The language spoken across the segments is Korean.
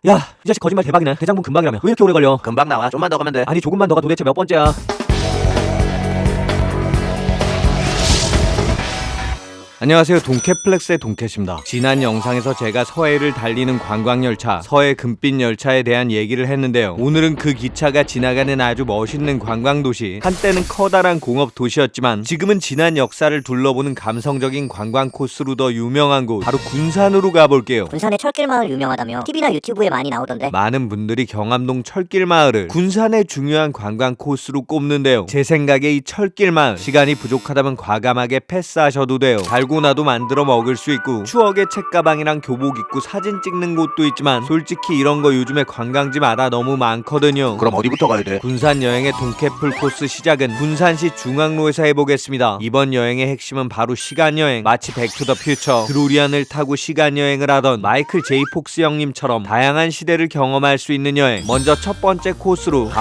야, 이 자식 거짓말 대박이네. 대장군 금방이라며. 왜 이렇게 오래 걸려? 금방 나와. 좀만 더 가면 돼. 아니 조금만 더가 도대체 몇 번째야? 안녕하세요, 동캐플렉스의 동캐십니다. 지난 영상에서 제가 서해를 달리는 관광열차 서해 금빛열차에 대한 얘기를 했는데요. 오늘은 그 기차가 지나가는 아주 멋있는 관광도시, 한때는 커다란 공업도시였지만 지금은 지난 역사를 둘러보는 감성적인 관광 코스로 더 유명한 곳, 바로 군산으로 가볼게요. 군산의 철길마을 유명하다며 TV나 유튜브에 많이 나오던데. 많은 분들이 경암동 철길마을을 군산의 중요한 관광 코스로 꼽는데요. 제 생각에 이 철길마을, 시간이 부족하다면 과감하게 패스하셔도 돼요. 달고 나도 만들어 먹을 수 있고 추억의 책가방이랑 교복 입고 사진 찍는 곳도 있지만 솔직히 이런 거 요즘에 관광지마다 너무 많거든요. 그럼 어디부터 가야 돼? 군산 여행의 동캐플 코스 시작은 군산시 중앙로에서 해보겠습니다. 이번 여행의 핵심은 바로 시간여행. 마치 백투더퓨처 드로리안을 타고 시간여행을 하던 마이클 제이 폭스 형님처럼 다양한 시대를 경험할 수 있는 여행. 먼저 첫 번째 코스로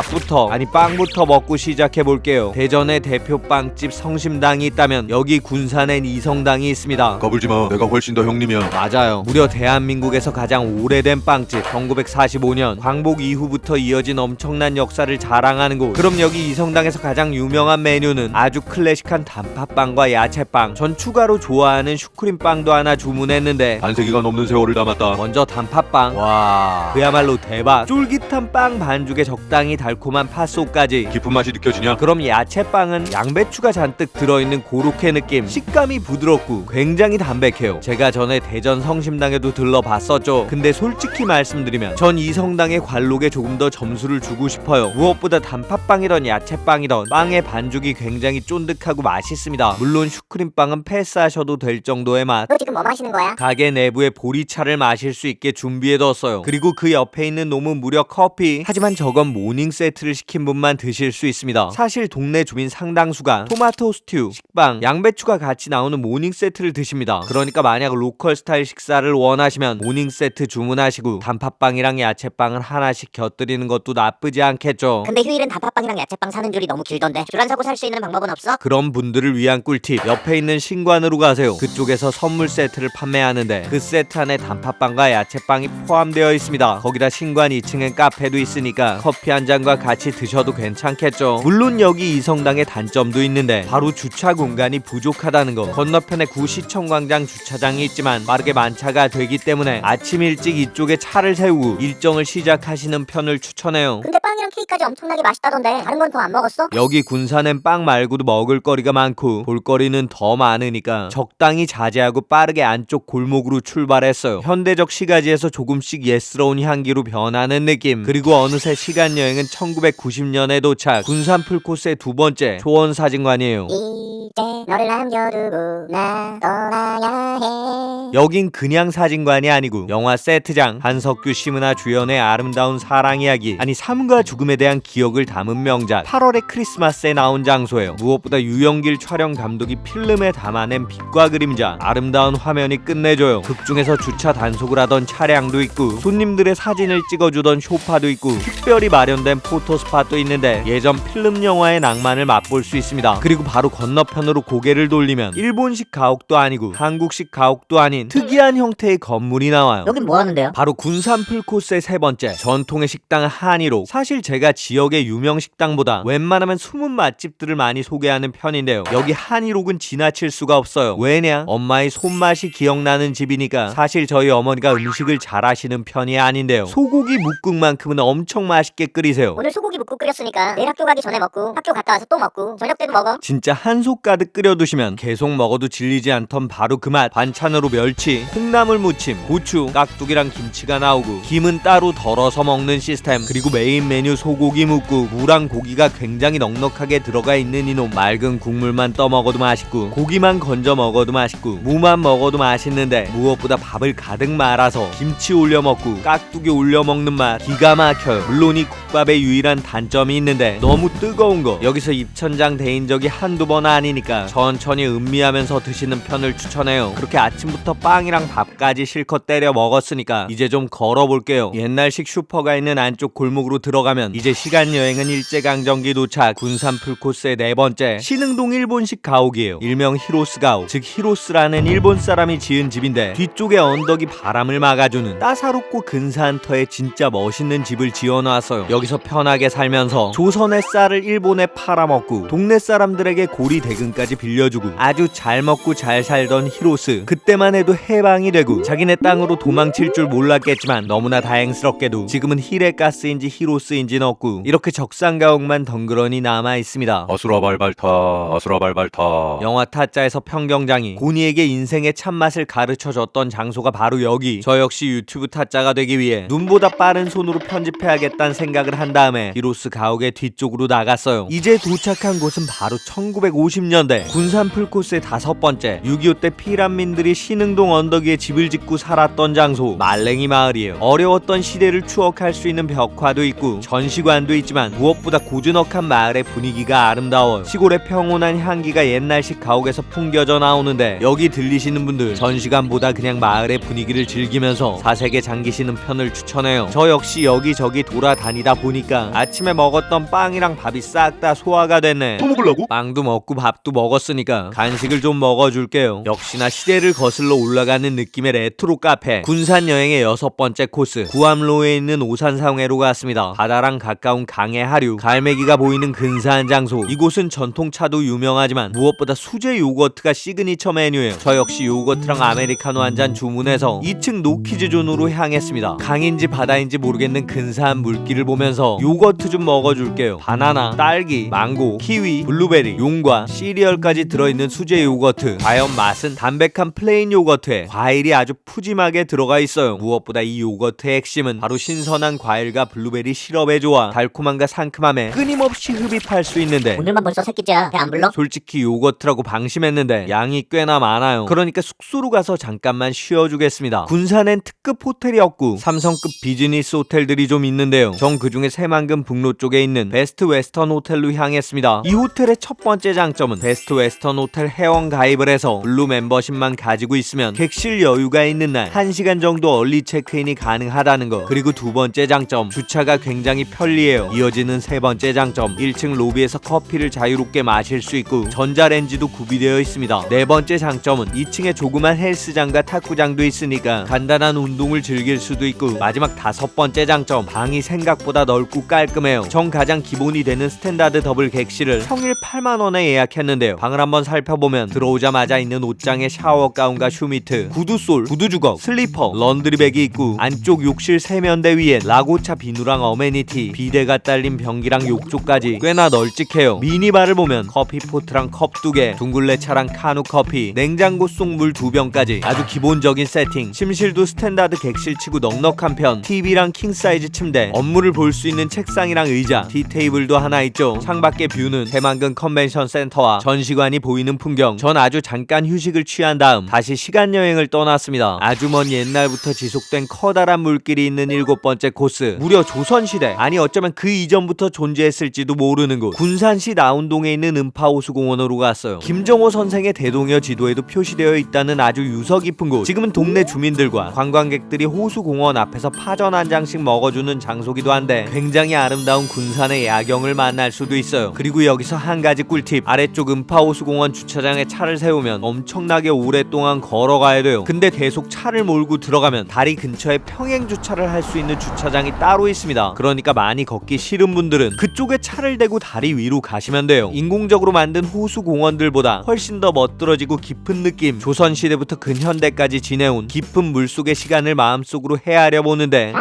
빵부터 먹고 시작해볼게요. 대전의 대표 빵집 성심당이 있다면 여기 군산엔 이성당이 있습니다. 까불지마. 내가 훨씬 더 형님이야. 맞아요. 무려 대한민국에서 가장 오래된 빵집, 1945년 광복 이후부터 이어진 엄청난 역사를 자랑하는 곳. 그럼 여기 이성당에서 가장 유명한 메뉴는 아주 클래식한 단팥빵과 야채빵, 전 추가로 좋아하는 슈크림빵도 하나 주문했는데 반세기가 넘는 세월을 담았다. 먼저 단팥빵, 와 그야말로 대박. 쫄깃한 빵 반죽에 적당히 달콤한 팥소까지. 깊은 맛이 느껴지냐? 그럼 야채빵은 양배추가 잔뜩 들어있는 고로케 느낌. 식감이 부드럽고 굉장히 담백해요. 제가 전에 대전 성심당에도 들러봤었죠. 근데 솔직히 말씀드리면 전 이 성당의 관록에 조금 더 점수를 주고 싶어요. 무엇보다 단팥빵이던 야채빵이던 빵의 반죽이 굉장히 쫀득하고 맛있습니다. 물론 슈크림빵은 패스하셔도 될 정도의 맛. 너 지금 뭐 마시는 거야? 가게 내부에 보리차를 마실 수 있게 준비해뒀어요. 그리고 그 옆에 있는 놈은 무려 커피. 하지만 저건 모닝 세트를 시킨 분만 드실 수 있습니다. 사실 동네 주민 상당수가 토마토 스튜, 식빵, 양배추가 같이 나오는 모닝 세트를 드십니다. 그러니까 만약 로컬 스타일 식사를 원하시면 모닝 세트 주문하시고 단팥빵이랑 야채빵을 하나씩 곁들이는 것도 나쁘지 않겠죠. 근데 휴일은 단팥빵이랑 야채빵 사는 줄이 너무 길던데. 줄 안 서고 살 수 있는 방법은 없어? 그런 분들을 위한 꿀팁, 옆에 있는 신관으로 가세요. 그쪽에서 선물 세트를 판매하는데 그 세트 안에 단팥빵과 야채빵이 포함되어 있습니다. 거기다 신관 2층엔 카페도 있으니까 커피 한 잔과 같이 드셔도 괜찮겠죠. 물론 여기 이성당의 단점도 있는데 바로 주차 공간이 부족하다는 거. 건너편에 구시청광장 주차장이 있지만 빠르게 만차가 되기 때문에 아침 일찍 이쪽에 차를 세우고 일정을 시작하시는 편을 추천해요. 근데 빵이랑 케이크까지 엄청나게 맛있다던데. 다른 건 더 안 먹었어? 여기 군산엔 빵 말고도 먹을 거리가 많고 볼거리는 더 많으니까 적당히 자제하고 빠르게 안쪽 골목으로 출발했어요. 현대적 시가지에서 조금씩 옛스러운 향기로 변하는 느낌. 그리고 어느새 시간여행은 1990년에 도착. 군산 풀코스의 두 번째 초원사진관이에요. 이제 너를 남겨두고 나 떠나야 해. 여긴 그냥 사진관이 아니고 영화 세트장, 한석규, 심은하 주연의 아름다운 사랑 이야기, 아니 삶과 죽음에 대한 기억을 담은 명작 8월의 크리스마스에 나온 장소예요. 무엇보다 유영길 촬영 감독이 필름에 담아낸 빛과 그림자, 아름다운 화면이 끝내줘요. 극중에서 주차 단속을 하던 차량도 있고 손님들의 사진을 찍어주던 쇼파도 있고 특별히 마련된 포토스팟도 있는데 예전 필름 영화의 낭만을 맛볼 수 있습니다. 그리고 바로 건너편으로 고개를 돌리면 일본식 가옥도 아니고 한국식 가옥도 아닌 특이한 형태의 건물이 나와요. 여긴 뭐 하는데요? 바로 군산 풀코스의 세 번째, 전통의 식당 한일옥. 사실 제가 지역의 유명 식당보다 웬만하면 숨은 맛집들을 많이 소개하는 편인데요. 여기 한일옥은 지나칠 수가 없어요. 왜냐? 엄마의 손맛이 기억나는 집이니까. 사실 저희 어머니가 음식을 잘하시는 편이 아닌데요. 소고기 묵국만큼은 엄청 맛있게 끓이세요. 오늘 소고기 묵국 끓였으니까 내일 학교 가기 전에 먹고 학교 갔다 와서 또 먹고 저녁 때도 먹어. 진짜 한솥 가득 끓여두시면 계속 먹어도 질리지 않던 바로 그 맛. 반찬으로 멸치, 콩나물 무침, 고추, 깍두기랑 김치가 나오고 김은 따로 덜어서 먹는 시스템. 그리고 메인 메뉴 소고기 묵국, 무랑 고기가 굉장히 넉넉하게 들어가 있는 이놈. 맑은 국물만 떠 먹어도 맛있고 고기만 건져 먹어도 맛있고 무만 먹어도 맛있는데 무엇보다 밥을 가득 말아서 김치 올려 먹고 깍두기 올려 먹는 맛 기가 막혀요. 물론 이 국밥의 유일한 단점이 있는데 너무 뜨거운 거. 여기서 입천장 데인 적이 한두 번 아니니까 천천히 음미하면서 드시면 맛있는 편을 추천해요. 그렇게 아침부터 빵이랑 밥까지 실컷 때려 먹었으니까 이제 좀 걸어볼게요. 옛날식 슈퍼가 있는 안쪽 골목으로 들어가면 이제 시간여행은 일제강점기 도착. 군산 풀코스의 네 번째, 신흥동 일본식 가옥이에요. 일명 히로스 가옥, 즉 히로스라는 일본 사람이 지은 집인데 뒤쪽에 언덕이 바람을 막아주는 따사롭고 근사한 터에 진짜 멋있는 집을 지어놨어요. 여기서 편하게 살면서 조선의 쌀을 일본에 팔아먹고 동네 사람들에게 고리 대금까지 빌려주고 아주 잘 먹고 잘 살던 히로스. 그때만 해도 해방이 되고 자기네 땅으로 도망칠 줄 몰랐겠지만 너무나 다행스럽게도 지금은 히레가스인지 히로스인지는 없고 이렇게 적산가옥만 덩그러니 남아있습니다. 아수라발발타 아수라발발타. 영화 타짜에서 평경장이 고니에게 인생의 참맛을 가르쳐줬던 장소가 바로 여기. 저 역시 유튜브 타짜가 되기 위해 눈보다 빠른 손으로 편집해야겠다는 생각을 한 다음에 히로스 가옥의 뒤쪽으로 나갔어요. 이제 도착한 곳은 바로 1950년대 군산 풀코스의 5번째, 6.25 때 피란민들이 신흥동 언덕 위에 집을 짓고 살았던 장소 말랭이 마을이에요. 어려웠던 시대를 추억할 수 있는 벽화도 있고 전시관도 있지만 무엇보다 고즈넉한 마을의 분위기가 아름다워요. 시골의 평온한 향기가 옛날식 가옥에서 풍겨져 나오는데 여기 들리시는 분들 전시관보다 그냥 마을의 분위기를 즐기면서 사색에 잠기시는 편을 추천해요. 저 역시 여기저기 돌아다니다 보니까 아침에 먹었던 빵이랑 밥이 싹 다 소화가 됐네. 또 먹으려고? 빵도 먹고 밥도 먹었으니까 간식을 좀 먹어줄게요. 역시나 시대를 거슬러 올라가는 느낌의 레트로 카페. 군산 여행의 6번째 코스, 구암로에 있는 오산상회로 갔습니다. 바다랑 가까운 강의 하류, 갈매기가 보이는 근사한 장소. 이곳은 전통차도 유명하지만 무엇보다 수제 요거트가 시그니처 메뉴예요. 저 역시 요거트랑 아메리카노 한 잔 주문해서 2층 노키즈 존으로 향했습니다. 강인지 바다인지 모르겠는 근사한 물길을 보면서 요거트 좀 먹어줄게요. 바나나, 딸기, 망고, 키위, 블루베리, 용과 시리얼까지 들어있는 수제 요거트. 과연 맛은 담백한 플레인 요거트에 과일이 아주 푸짐하게 들어가 있어요. 무엇보다 이 요거트의 핵심은 바로 신선한 과일과 블루베리 시럽의 조화. 달콤함과 상큼함에 끊임없이 흡입할 수 있는데 오늘만 벌써 새끼째야. 배 안 불러? 솔직히 요거트라고 방심했는데 양이 꽤나 많아요. 그러니까 숙소로 가서 잠깐만 쉬어주겠습니다. 군산엔 특급 호텔이 없고 삼성급 비즈니스 호텔들이 좀 있는데요. 전 그중에 새만금 북로 쪽에 있는 베스트 웨스턴 호텔로 향했습니다. 이 호텔의 첫 번째 장점은 베스트 웨스턴 호텔 회원 가입을 해서 블루 멤버십만 가지고 있으면 객실 여유가 있는 날 1시간 정도 얼리 체크인이 가능하다는 거. 그리고 두 번째 장점, 주차가 굉장히 편리해요. 이어지는 세 번째 장점, 1층 로비에서 커피를 자유롭게 마실 수 있고 전자레인지도 구비되어 있습니다. 네 번째 장점은 2층에 조그만 헬스장과 탁구장도 있으니까 간단한 운동을 즐길 수도 있고, 마지막 5번째 장점, 방이 생각보다 넓고 깔끔해요. 전 가장 기본이 되는 스탠다드 더블 객실을 평일 8만원에 예약했는데요. 방을 한번 살펴보면 들어오자마자 있는 옷장에 샤워 가운과 슈미트, 구두솔, 구두주걱, 슬리퍼, 런드리백이 있고 안쪽 욕실 세면대 위엔 라고차 비누랑 어메니티, 비데가 딸린 변기랑 욕조까지 꽤나 널찍해요. 미니바를 보면 커피포트랑 컵 2개, 둥글레 차랑 카누 커피, 냉장고 속 물 2병까지 아주 기본적인 세팅. 침실도 스탠다드 객실치고 넉넉한 편, TV랑 킹사이즈 침대, 업무를 볼 수 있는 책상이랑 의자, 티테이블도 하나 있죠. 창밖의 뷰는 새만금 컨벤션 센터와 전시관이 보이는 풍경. 전 아주 잠깐 휴식을 취한 다음 다시 시간여행을 떠났습니다. 아주 먼 옛날부터 지속된 커다란 물길이 있는 7번째 코스, 무려 조선시대, 아니 어쩌면 그 이전부터 존재했을지도 모르는 곳, 군산시 나운동에 있는 음파호수공원으로 갔어요. 김정호 선생의 대동여 지도에도 표시되어 있다는 아주 유서 깊은 곳. 지금은 동네 주민들과 관광객들이 호수공원 앞에서 파전 한 장씩 먹어주는 장소기도 한데 굉장히 아름다운 군산의 야경을 만날 수도 있어요. 그리고 여기서 한 가지 꿀팁, 아래쪽 음파호수공원 주차장에 차를 세우면 엄청나게 오랫동안 걸어가야 돼요. 근데 계속 차를 몰고 들어가면 다리 근처에 평행 주차를 할 수 있는 주차장이 따로 있습니다. 그러니까 많이 걷기 싫은 분들은 그쪽에 차를 대고 다리 위로 가시면 돼요. 인공적으로 만든 호수공원들보다 훨씬 더 멋들어지고 깊은 느낌. 조선시대부터 근현대까지 지내온 깊은 물속의 시간을 마음속으로 헤아려 보는데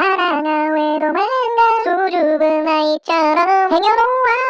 수줍은 아이처럼 행여놓아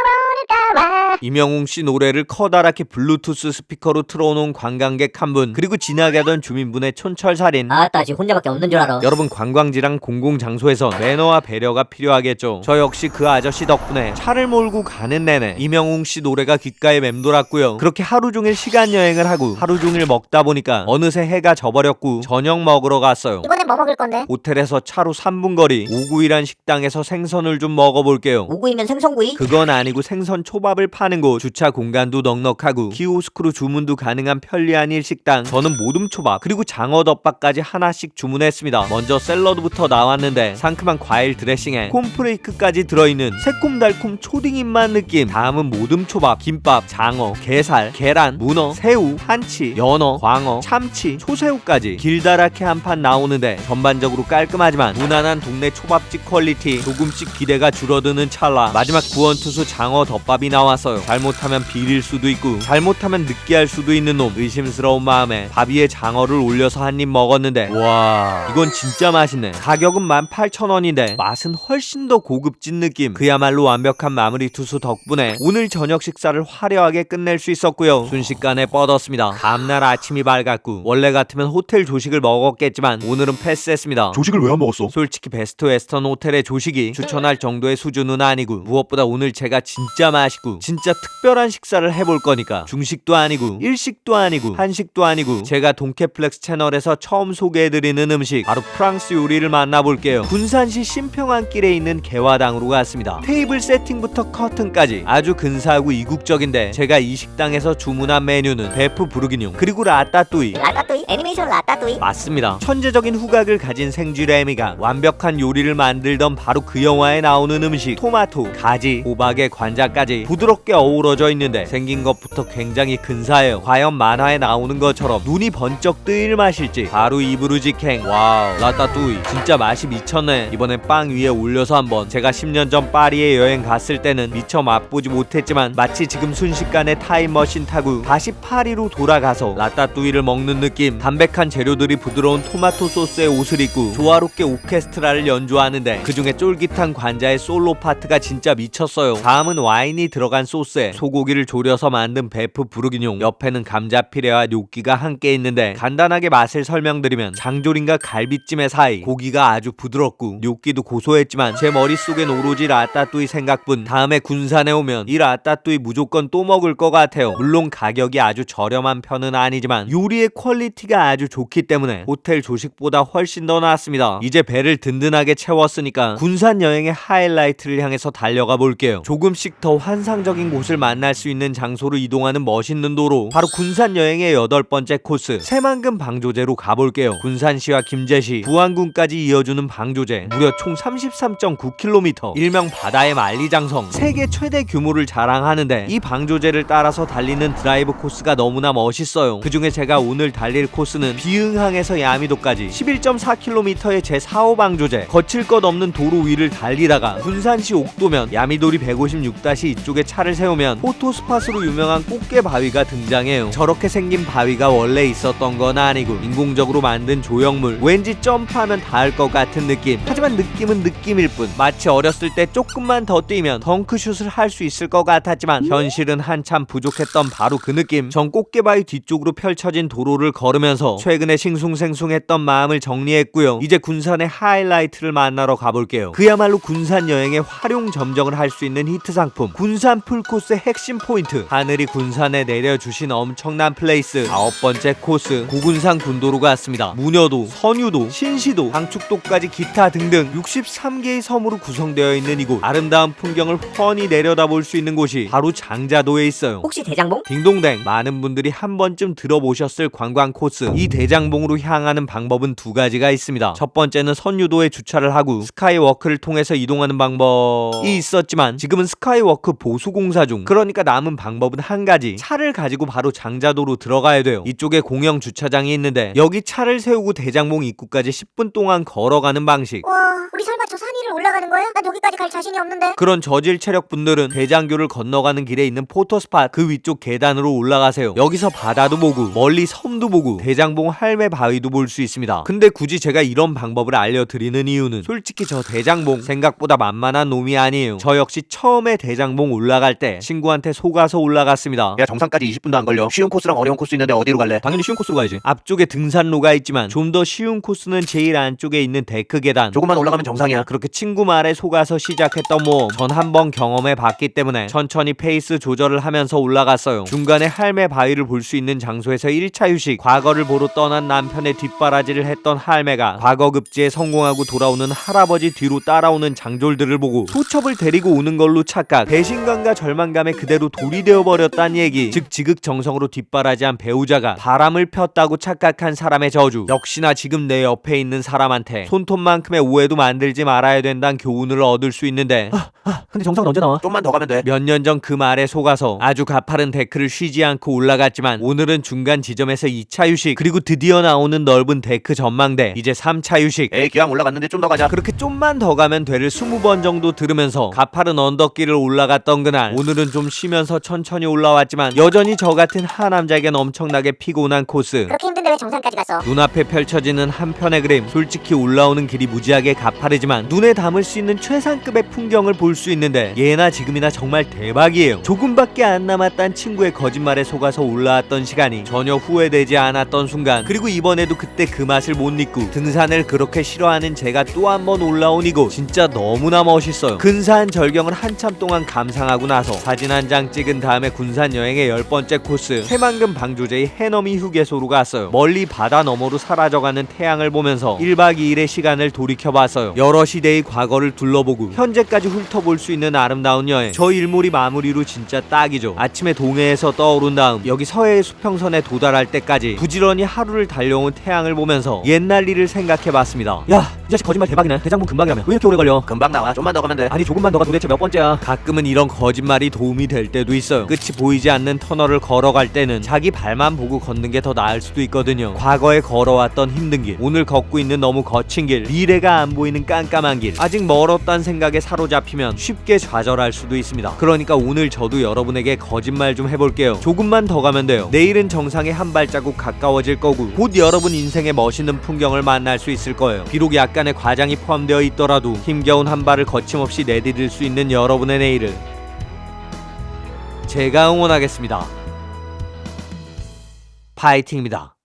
버릴까봐. 임영웅씨 노래를 커다랗게 블루투스 스피커로 틀어놓은 관광객 한 분, 그리고 지나가던 주민분의 촌철살인. 아따 지금 혼자밖에 없는 줄 알아. 여러분, 관광지랑 공공장소에서 매너와 배려가 필요하겠죠. 저 역시 그 아저씨 덕분에 차를 몰고 가는 내내 임영웅씨 노래가 귓가에 맴돌았고요. 그렇게 하루종일 시간여행을 하고 하루종일 먹다 보니까 어느새 해가 져버렸고 저녁 먹으러 갔어요. 이번엔 뭐 먹을 건데? 호텔에서 차로 3분 거리 오구이란 식당에서 생선을 좀 먹어볼게요. 오구이면 생선구이? 그건 아니고 생선 초밥을 파는 파는 곳, 주차 공간도 넉넉하고 키오스크로 주문도 가능한 편리한 일식당. 저는 모둠초밥 그리고 장어덮밥까지 하나씩 주문했습니다. 먼저 샐러드부터 나왔는데 상큼한 과일 드레싱에 콘프레이크까지 들어있는 새콤달콤 초딩 입맛 느낌. 다음은 모둠초밥, 김밥, 장어, 게살, 계란, 문어, 새우, 한치, 연어, 광어, 참치, 초새우까지 길다랗게 한 판 나오는데 전반적으로 깔끔하지만 무난한 동네 초밥집 퀄리티. 조금씩 기대가 줄어드는 찰나 마지막 구원투수 장어 덮밥이 나왔어요. 잘못하면 비릴 수도 있고 잘못하면 느끼할 수도 있는 놈. 의심스러운 마음에 밥 위에 장어를 올려서 한 입 먹었는데 와, 이건 진짜 맛있네. 가격은 18,000원인데 맛은 훨씬 더 고급진 느낌. 그야말로 완벽한 마무리 투수 덕분에 오늘 저녁 식사를 화려하게 끝낼 수 있었고요. 순식간에 뻗었습니다. 다음날 아침이 밝았고 원래 같으면 호텔 조식을 먹었겠지만 오늘은 패스했습니다. 조식을 왜 안 먹었어? 솔직히 베스트 웨스턴 호텔의 조식이 추천할 정도의 수준은 아니고 무엇보다 오늘 제가 진짜 맛있고 진짜 특별한 식사를 해볼 거니까 중식도 아니고 일식도 아니고 한식도 아니고 제가 동캐플렉스 채널에서 처음 소개해드리는 음식, 바로 프랑스 요리를 만나볼게요. 군산시 신평안길에 있는 개화당으로 갔습니다. 테이블 세팅부터 커튼까지 아주 근사하고 이국적인데 제가 이 식당에서 주문한 메뉴는 베프 부르기뇽 그리고 라따뚜이. 라따뚜이? 애니메이션 라따뚜이? 맞습니다. 천재적인 후각을 가진 생쥐 레미가 완벽한 요리를 만들던 바로 그 영화에 나오는 음식. 토마토, 가지, 호박의 관자까지 부드럽게 어우러져 있는데 생긴 것부터 굉장히 근사해요. 과연 만화에 나오는 것처럼 눈이 번쩍 뜨일 맛일지. 바로 입으로 직행. 와우, 라따뚜이 진짜 맛이 미쳤네. 이번엔 빵 위에 올려서 한번. 제가 10년 전 파리에 여행 갔을 때는 미처 맛보지 못했지만 마치 지금 순식간에 타임머신 타고 다시 파리로 돌아가서 라따뚜이를 먹는 느낌. 담백한 재료들이 부드러운 토마토 소스의 옷을 입고 조화롭게 오케스트라를 연주하는데 그중에 쫄깃한 관자의 솔로 파트가 진짜 미쳤어요. 다음은 와인이 들어간 소스에 소고기를 졸여서 만든 베프 부르기뇽, 옆에는 감자 피레와 뇨끼가 함께 있는데 간단하게 맛을 설명드리면 장조림과 갈비찜의 사이. 고기가 아주 부드럽고 뇨끼도 고소했지만 제 머릿속엔 오로지 라따뚜이 생각뿐. 다음에 군산에 오면 이 라따뚜이 무조건 또 먹을 것 같아요. 물론 가격이 아주 저렴한 편은 아니지만 요리의 퀄리티가 아주 좋기 때문에 호텔 조식보다 훨씬 더 나았습니다. 이제 배를 든든하게 채웠으니까 군산 여행의 하이라이트를 향해서 달려가 볼게요. 조금씩 더 환상적인 곳을 만날 수 있는 장소로 이동하는 멋있는 도로, 바로 군산 여행의 8번째 코스 새만금 방조제로 가볼게요. 군산시와 김제시, 부안군까지 이어주는 방조제, 무려 총 33.9km, 일명 바다의 만리장성, 세계 최대 규모를 자랑하는데 이 방조제를 따라서 달리는 드라이브 코스가 너무나 멋있어요. 그중에 제가 오늘 달릴 코스는 비흥항에서 야미도까지 11.4km의 제4호 방조제. 거칠 것 없는 도로 위를 달리다가 군산시 옥도면 야미도리 156-2쪽에 차를 세우면 포토스팟으로 유명한 꽃게 바위가 등장해요. 저렇게 생긴 바위가 원래 있었던 건 아니고 인공적으로 만든 조형물. 왠지 점프하면 닿을 것 같은 느낌. 하지만 느낌은 느낌일 뿐. 마치 어렸을 때 조금만 더 뛰면 덩크슛을 할 수 있을 것 같았지만 현실은 한참 부족했던 바로 그 느낌. 전 꽃게바위 뒤쪽으로 펼쳐진 도로를 걸으면서 최근에 싱숭생숭했던 마음을 정리했고요. 이제 군산의 하이라이트를 만나러 가볼게요. 그야말로 군산 여행의 활용 점정을 할 수 있는 히트 상품, 군산 풀코스의 핵심 포인트. 하늘이 군산에 내려주신 엄청난 플레이스. 9번째 코스 고군산 군도로 갔습니다. 무녀도, 선유도, 신시도, 방축도까지 기타 등등 63개의 섬으로 구성되어 있는 이곳. 아름다운 풍경을 훤히 내려다볼 수 있는 곳이 바로 장자도에 있어요. 혹시 대장봉? 딩동댕. 많은 분들이 한 번쯤 들어보셨을 관광 코스. 이 대장봉으로 향하는 방법은 두 가지가 있습니다. 첫 번째는 선유도에 주차를 하고 스카이워크를 통해서 이동하는 방법이 있었지만 지금은 스카이워크 보수공사 중. 그러니까 남은 방법은 한 가지. 차를 가지고 바로 장자도로 들어가야 돼요. 이쪽에 공영 주차장이 있는데 여기 차를 세우고 대장봉 입구까지 10분 동안 걸어가는 방식. 와, 우리 설마 저 산 위를 올라가는 거야? 난 여기까지 갈 자신이 없는데. 그런 저질 체력 분들은 대장교를 건너가는 길에 있는 포토스팟 그 위쪽 계단으로 올라가세요. 여기서 바다도 보고 멀리 섬도 보고 대장봉 할매 바위도 볼 수 있습니다. 근데 굳이 제가 이런 방법을 알려드리는 이유는 솔직히 저 대장봉 생각보다 만만한 놈이 아니에요. 저 역시 처음에 대장봉 올라갈 때 친구한테 속아서 올라갔습니다. 야, 정상까지 20분도 안 걸려. 쉬운 코스랑 어려운 코스 있는데 어디로 갈래? 당연히 쉬운 코스로 가야지. 앞쪽에 등산로가 있지만 좀 더 쉬운 코스는 제일 안쪽에 있는 데크 계단. 조금만 올라가면 정상이야. 그렇게 친구 말에 속아서 시작했던 모험. 전 한번 경험해 봤기 때문에 천천히 페이스 조절을 하면서 올라갔어요. 중간에 할매 바위를 볼 수 있는 장소에서 1차 휴식. 과거 과거를 보러 떠난 남편의 뒷바라지를 했던 할매가 과거 급제에 성공하고 돌아오는 할아버지 뒤로 따라오는 장졸들을 보고 소첩을 데리고 오는 걸로 착각, 배신감과 절망감에 그대로 돌이 되어버렸단 얘기. 즉 지극정성으로 뒷바라지한 배우자가 바람을 폈다고 착각한 사람의 저주. 역시나 지금 내 옆에 있는 사람한테 손톱만큼의 오해도 만들지 말아야 된다는 교훈을 얻을 수 있는데 근데 정상은 언제 나와? 좀만 더 가면 돼. 몇 년 전 그 말에 속아서 아주 가파른 데크를 쉬지 않고 올라갔지만 오늘은 중간 지점에서 2차 휴식, 그리고 드디어 나오는 넓은 데크 전망대, 이제 3차 휴식. 에이 기왕 올라갔는데 좀 더 가자. 그렇게 좀만 더 가면 되를 20번 정도 들으면서 가파른 언덕길을 올라갔던 그날, 오늘은 좀 쉬면서 천천히 올라왔지만 여전히 저 같은 하남자에겐 엄청나게 피곤한 코스. 그렇게 힘든데 왜 정상까지 갔어? 눈앞에 펼쳐지는 한 편의 그림. 솔직히 올라오는 길이 무지하게 가파르지만 눈에 담을 수 있는 최상급의 풍경을 볼 수 있는데 예나 지금이나 정말 대박이에요. 조금밖에 안 남았단 친구의 거짓말에 속아서 올라왔던 시간이 전혀 후회되지 않았던 순간, 그리고 이번에도 그때 그 맛을 못 잊고 등산을 그렇게 싫어하는 제가 또 한 번 올라온 이곳, 진짜 너무나 멋있어요. 근사한 절경을 한참 동안 감상하고 나서 사진 한 장 찍은 다음에 군산 여행의 10번째 코스, 새만금 방조제의 해넘이 휴게소로 갔어요. 멀리 바다 너머로 사라져가는 태양을 보면서 1박 2일의 시간을 돌이켜봤어요. 여러 시대의 과거를 둘러보고 현재까지 훑어볼 수 있는 아름다운 여행. 저 일몰이 마무리로 진짜 딱이죠. 아침에 동해에서 떠오른 다음 여기 서해의 수평선에 도달할 때까지 부지런히 하루를 달려온 태양을 보면서 옛날 일을 생각해봤습니다. 야, 이 자식 거짓말 대박이네. 대장군 금방이라며. 왜 이렇게 오래 걸려? 금방 나와. 좀만 더 가면 돼. 아니 조금만 더가 도대체 몇 번째야? 가끔은 이런 거짓말이 도움이 될 때도 있어요. 끝이 보이지 않는 터널을 걸어갈 때는 자기 발만 보고 걷는 게 더 나을 수도 있거든요. 과거에 걸어왔던 힘든 길, 오늘 걷고 있는 너무 거친 길, 미래가 안 보이는 깜깜한 길, 아직 멀었단 생각에 사로잡히면 쉽게 좌절할 수도 있습니다. 그러니까 오늘 저도 여러분에게 거짓말 좀 해볼게요. 조금만 더 가면 돼요. 내일은 정상에 한 발자국 가까워질 거고 곧 여러분 인생의 멋있는 풍경을 만날 수 있을 거예요. 비록 약간의 과장이 포함되어 있더라도 힘겨운 한 발을 거침없이 내디딜 수 있는 여러분의 내일을 제가 응원하겠습니다. 파이팅입니다.